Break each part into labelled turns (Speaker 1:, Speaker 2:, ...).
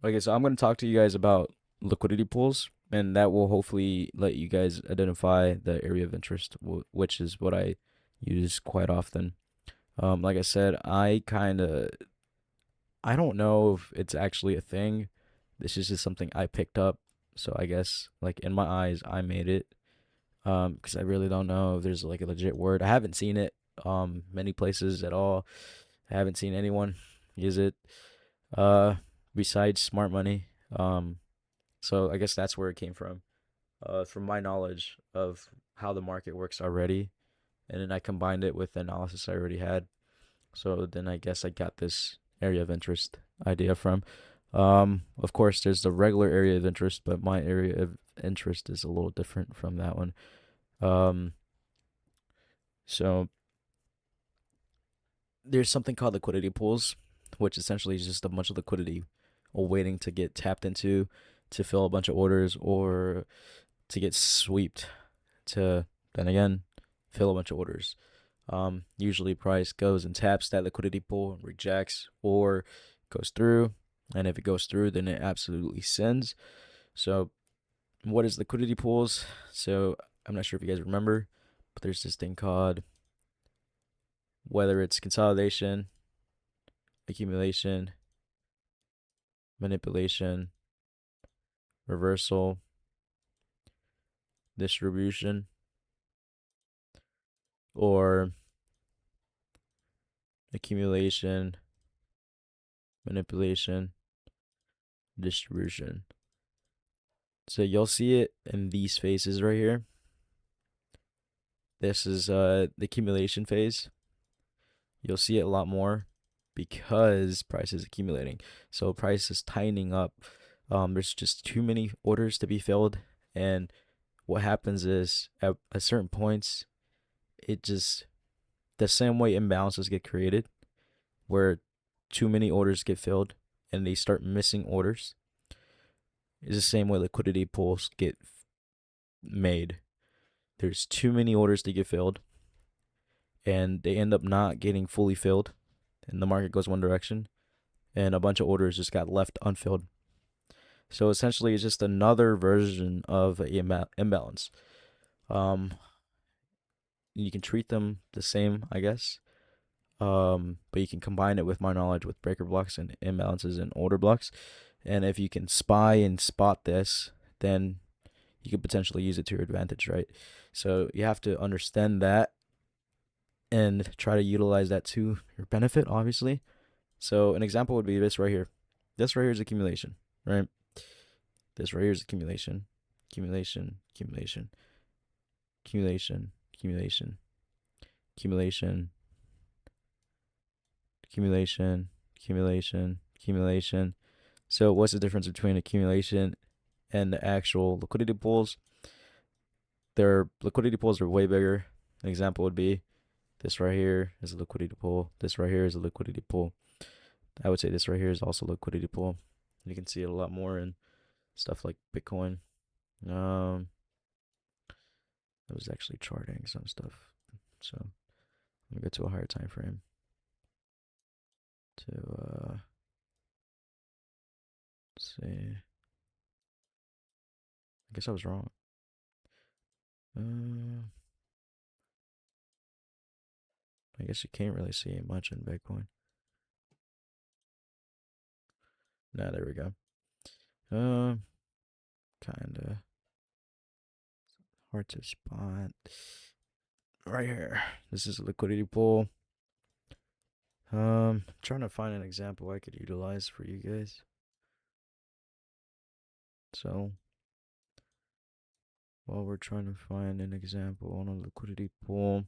Speaker 1: Okay, so I'm going to talk to you guys about liquidity pools, and that will hopefully let you guys identify the area of interest, which is what I use quite often. Like I said, I don't know if it's actually a thing. This is just something I picked up. So I guess like in my eyes, I made it. Because I really don't know if there's like a legit word. I haven't seen it many places at all. I haven't seen anyone use it uh besides smart money. So I guess that's where it came from my knowledge of how the market works already, and then I combined it with the analysis I already had. So then I guess I got this area of interest idea from. Of course, there's the regular area of interest, but my area of interest is a little different from that one. Um, so there's something called liquidity pools, which essentially is just a bunch of liquidity waiting to get tapped into to fill a bunch of orders or to get swept to then again fill a bunch of orders. Usually price goes and taps that liquidity pool, rejects, or goes through. And if it goes through, then it absolutely sends. So what is liquidity pools? So I'm not sure if you guys remember, but there's this thing called whether it's consolidation, accumulation, manipulation, reversal, distribution, or accumulation, manipulation, distribution. So you'll see it in these phases right here. This is the accumulation phase. You'll see it a lot more because price is accumulating. So price is tightening up. There's just too many orders to be filled, and what happens is at certain points, it just the same way imbalances get created, where too many orders get filled and they start missing orders, is the same way liquidity pools get made. There's too many orders to get filled, and they end up not getting fully filled, and the market goes one direction, and a bunch of orders just got left unfilled. So essentially, it's just another version of an imbalance. Um, you can treat them the same, I guess. But you can combine it with my knowledge with breaker blocks and imbalances and order blocks. And if you can spy and spot this, then you could potentially use it to your advantage, right? So you have to understand that and try to utilize that to your benefit, obviously. So an example would be this right here. This right here is accumulation, right? This right here is accumulation, accumulation, accumulation, accumulation, accumulation, accumulation, accumulation, accumulation, accumulation. So what's the difference between accumulation and the actual liquidity pools? Their liquidity pools are way bigger. An example would be this right here is a liquidity pool. This right here is a liquidity pool. I would say this right here is also a liquidity pool. You can see it a lot more in stuff like Bitcoin. Um, I was actually charting some stuff. So let me go to a higher time frame to see. I guess I was wrong. Uh, I guess you can't really see much in Bitcoin. Nah, there we go. Kinda hard to spot. Right here. This is a liquidity pool. Trying to find an example I could utilize for you guys. So while we're trying to find an example on a liquidity pool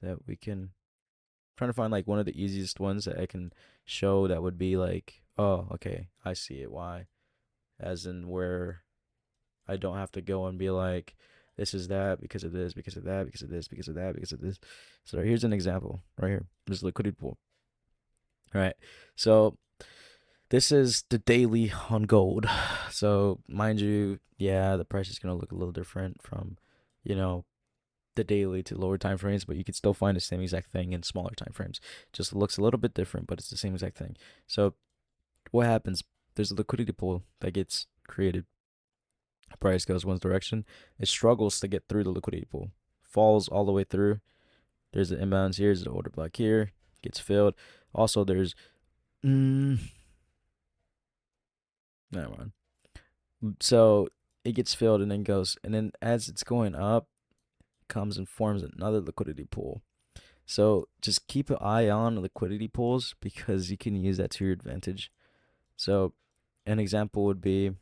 Speaker 1: that we can trying to find like one of the easiest ones that I can show that would be like, oh, okay, I see it. Why? As in where I don't have to go and be like, this is that because of this, because of that, because of this, because of that, because of this. So here's an example right here. This liquidity pool. All right. So this is the daily on gold. So mind you, yeah, the price is gonna look a little different from, you know, the daily to lower time frames, but you can still find the same exact thing in smaller time frames. Just looks a little bit different, but it's the same exact thing. So what happens? there's a liquidity pool that gets created. Price goes one direction. It struggles to get through the liquidity pool, falls all the way through. There's an imbalance here. There's an order block here. Gets filled. Also, there's never mind. So it gets filled and then goes, and then as it's going up, comes and forms another liquidity pool. So just keep an eye on liquidity pools because you can use that to your advantage. So an example would be,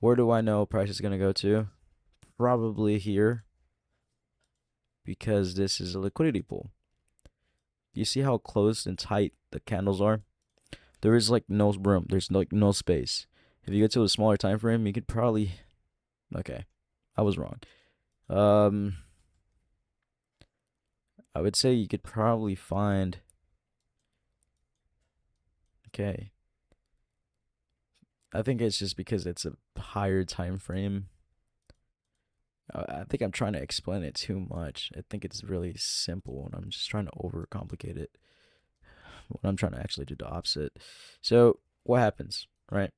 Speaker 1: where do I know price is going to go to? Probably here, because this is a liquidity pool. You see how close and tight the candles are? There is like no room. There's like no space. If you get to a smaller time frame, you could probably, okay, I was wrong. I would say you could probably find, okay, I think it's just because it's a higher time frame. I think I'm trying to explain it too much. I think it's really simple, and I'm just trying to overcomplicate it when I'm trying to actually do the opposite. So what happens, right?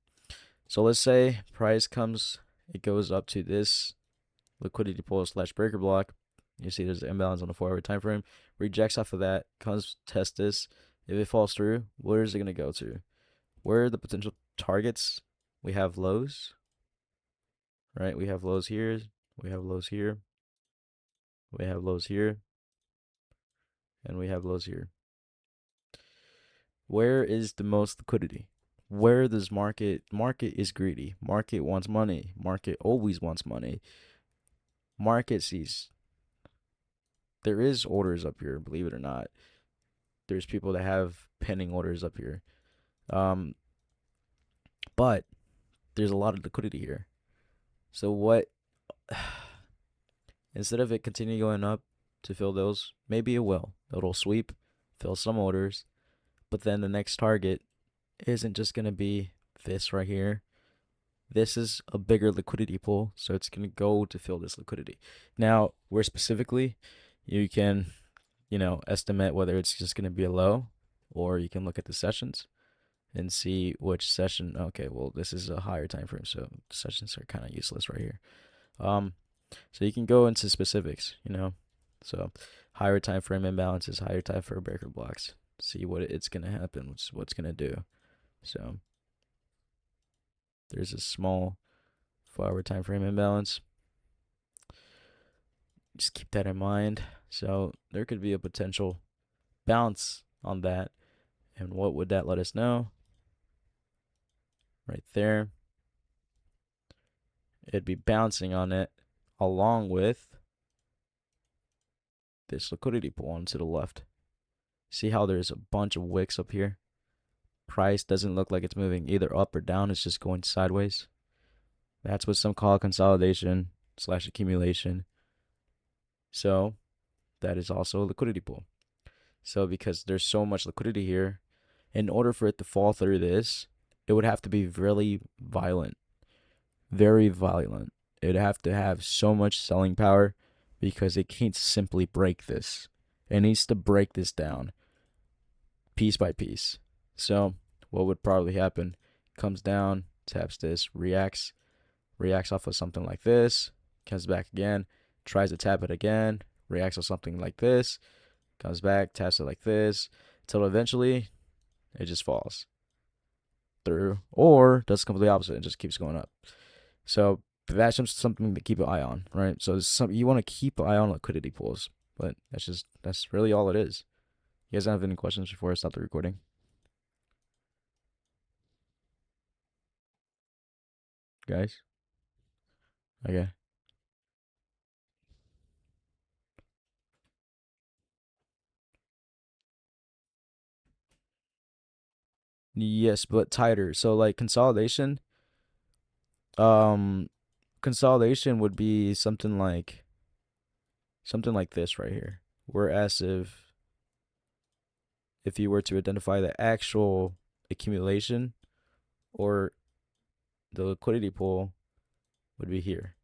Speaker 1: So let's say price comes, it goes up to this liquidity pool slash breaker block. You see there's an imbalance on the 4 hour time frame. Rejects off of that, comes test this. If it falls through, where is it going to go to? Where are the potential targets? We have lows, right? We have lows here. We have lows here. We have lows here. And we have lows here. Where is the most liquidity? Where does market is greedy. Market wants money. Market always wants money. Market sees there is orders up here, believe it or not. There's people that have pending orders up here. Um, but there's a lot of liquidity here. So what instead of it continue going up to fill those, maybe it will. It'll sweep, fill some orders, but then the next target isn't just gonna be this right here. This is a bigger liquidity pool, so it's gonna go to fill this liquidity. Now, where specifically, you can, estimate whether it's just gonna be a low, or you can look at the sessions and see which session. Okay, well, this is a higher time frame, so sessions are kind of useless right here. So you can go into specifics, So higher time frame imbalances, higher time frame breaker blocks. See what it's gonna happen. What's gonna do. So there's a small 4 hour time frame imbalance. Just keep that in mind. So there could be a potential bounce on that. And what would that let us know? Right there. It'd be bouncing on it along with this liquidity pool on to the left. See how there's a bunch of wicks up here? Price doesn't look like it's moving either up or down. It's just going sideways. That's what some call consolidation slash accumulation. So that is also a liquidity pool. So because there's so much liquidity here, in order for it to fall through this, it would have to be really violent. Very violent. It'd have to have so much selling power because it can't simply break this. It needs to break this down piece by piece. So what would probably happen? Comes down, taps this, reacts off of something like this, comes back again, tries to tap it again, reacts off something like this, comes back, taps it like this, until eventually it just falls through, or does completely opposite and just keeps going up. So that's just something to keep an eye on, right? So you want to keep an eye on liquidity pools, but that's really all it is. You guys have any questions before I stop the recording? Guys? Okay. Yes, but tighter. So like um consolidation would be something like this right here. Whereas if you were to identify the actual accumulation or the liquidity pool would be here.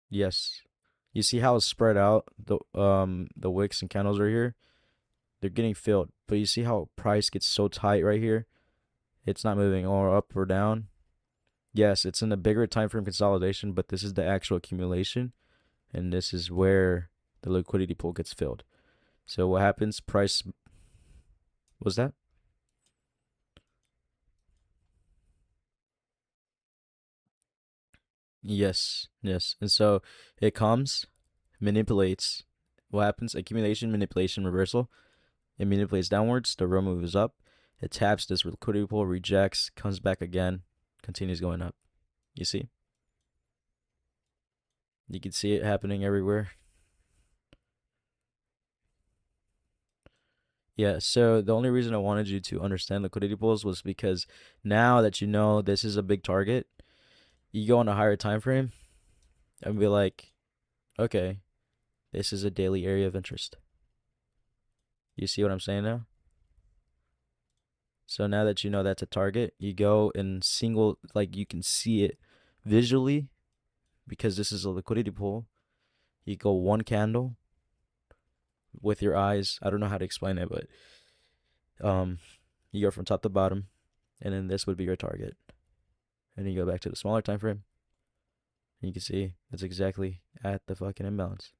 Speaker 1: Yes. You see how it's spread out the wicks and candles are here? They're getting filled. But you see how price gets so tight right here? It's not moving or up or down. Yes, it's in a bigger time frame consolidation, but this is the actual accumulation, and this is where the liquidity pool gets filled. So what happens? Price was that? Yes, yes. And so it comes, manipulates. What happens? Accumulation, manipulation, reversal. It manipulates downwards. The row moves up. It taps this liquidity pool, rejects, comes back again, continues going up. You see? You can see it happening everywhere. Yeah, so the only reason I wanted you to understand liquidity pools was because now that you know this is a big target, you go on a higher time frame and be like, okay, this is a daily area of interest. You see what I'm saying now? So now that you know that's a target, you go and single, like you can see it visually because this is a liquidity pool. You go one candle with your eyes. I don't know how to explain it, but um, you go from top to bottom, and then this would be your target. And then you go back to the smaller time frame, and you can see it's exactly at the fucking imbalance.